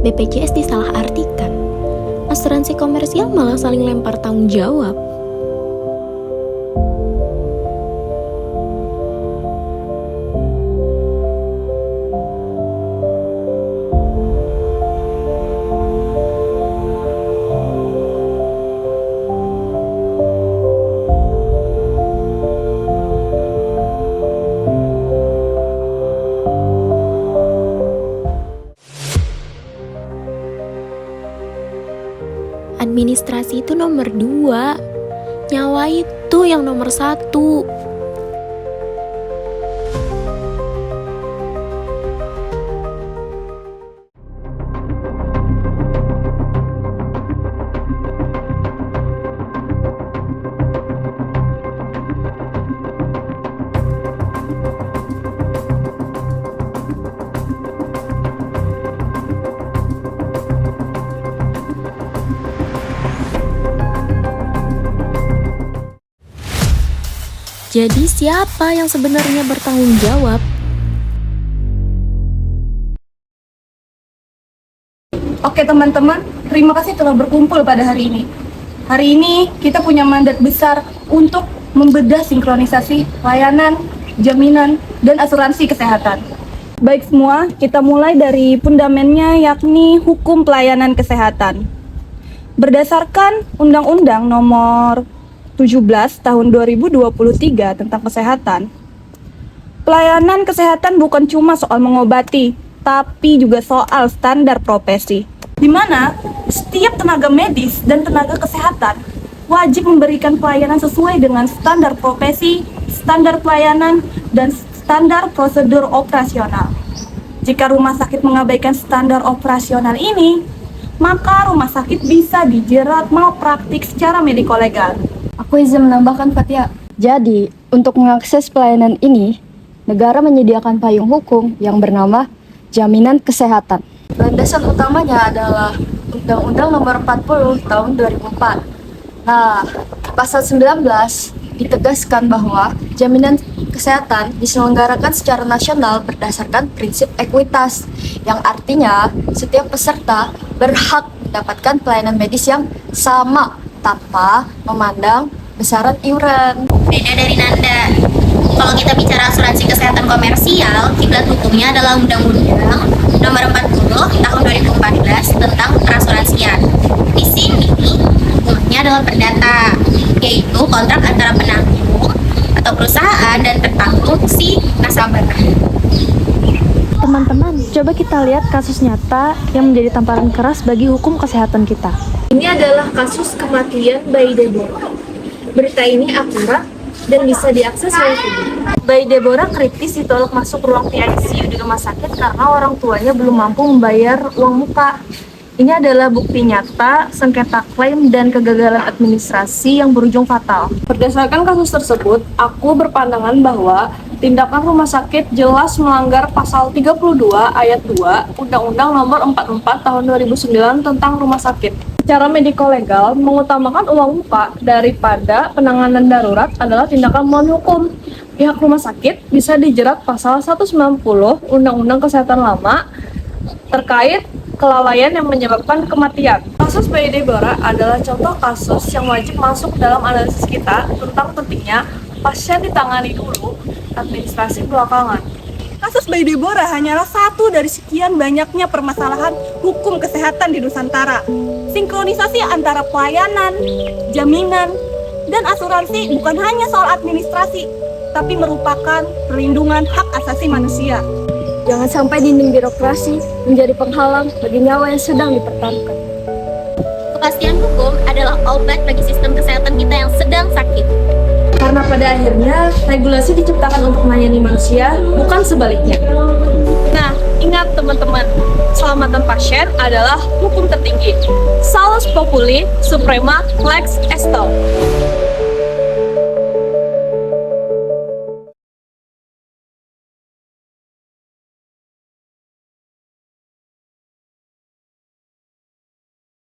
BPJS disalahartikan. Asuransi komersial malah saling lempar tanggung jawab. Administrasi itu nomor 2, nyawa itu yang nomor 1. Jadi siapa yang sebenarnya bertanggung jawab? Oke teman-teman, terima kasih telah berkumpul pada hari ini. Hari ini kita punya mandat besar untuk membedah sinkronisasi layanan, jaminan, dan asuransi kesehatan. Baik semua, kita mulai dari fundamennya yakni hukum pelayanan kesehatan. Berdasarkan Undang-Undang Nomor 17 tahun 2023 tentang kesehatan, pelayanan kesehatan bukan cuma soal mengobati, tapi juga soal standar profesi, di mana setiap tenaga medis dan tenaga kesehatan wajib memberikan pelayanan sesuai dengan standar profesi, standar pelayanan, dan standar prosedur operasional. Jika rumah sakit mengabaikan standar operasional ini, maka rumah sakit bisa dijerat malpraktik secara mediko-legal. Aku izin menambahkan, Fatia. Jadi, untuk mengakses pelayanan ini, negara menyediakan payung hukum yang bernama Jaminan Kesehatan. Landasan utamanya adalah Undang-Undang Nomor 40 Tahun 2004. Nah, pasal 19 ditegaskan bahwa jaminan kesehatan diselenggarakan secara nasional berdasarkan prinsip ekuitas, yang artinya setiap peserta berhak mendapatkan pelayanan medis yang sama tanpa memandang besaran iuran. Beda dari Nanda. Kalau kita bicara asuransi kesehatan komersial, kiblat hukumnya adalah Undang-Undang Nomor 40 Tahun 2014 tentang perasuransian. Di sini hukumnya adalah perdata, yaitu kontrak antara penanggung atau perusahaan dan petanggung si nasabah. Teman-teman, coba kita lihat kasus nyata yang menjadi tamparan keras bagi hukum kesehatan kita. Ini adalah kasus kematian bayi Deborah. Berita ini akurat dan bisa diakses oleh publik. Bayi Deborah kritis ditolak masuk ruang ICU di rumah sakit karena orang tuanya belum mampu membayar uang muka. Ini adalah bukti nyata, sengketa klaim, dan kegagalan administrasi yang berujung fatal. Berdasarkan kasus tersebut, aku berpandangan bahwa tindakan rumah sakit jelas melanggar pasal 32 ayat 2 Undang-Undang Nomor 44 Tahun 2009 tentang rumah sakit. Secara mediko-legal, mengutamakan uang muka daripada penanganan darurat adalah tindakan melawan hukum. Pihak rumah sakit bisa dijerat pasal 190 Undang-Undang Kesehatan Lama terkait kelalaian yang menyebabkan kematian. Kasus bayi Deborah adalah contoh kasus yang wajib masuk dalam analisis kita tentang pentingnya pasien ditangani dulu, administrasi belakangan. Kasus bayi Deborah hanyalah satu dari sekian banyaknya permasalahan hukum kesehatan di Nusantara. Sinkronisasi antara pelayanan, jaminan, dan asuransi bukan hanya soal administrasi, tapi merupakan perlindungan hak asasi manusia. Jangan sampai dinding birokrasi menjadi penghalang bagi nyawa yang sedang dipertaruhkan. Kepastian hukum adalah obat bagi sistem kesehatan kita yang sedang sakit. Karena pada akhirnya regulasi diciptakan untuk melayani manusia, bukan sebaliknya. Nah, ingat teman-teman, keselamatan pasien adalah hukum tertinggi. Salus populi, suprema lex esto.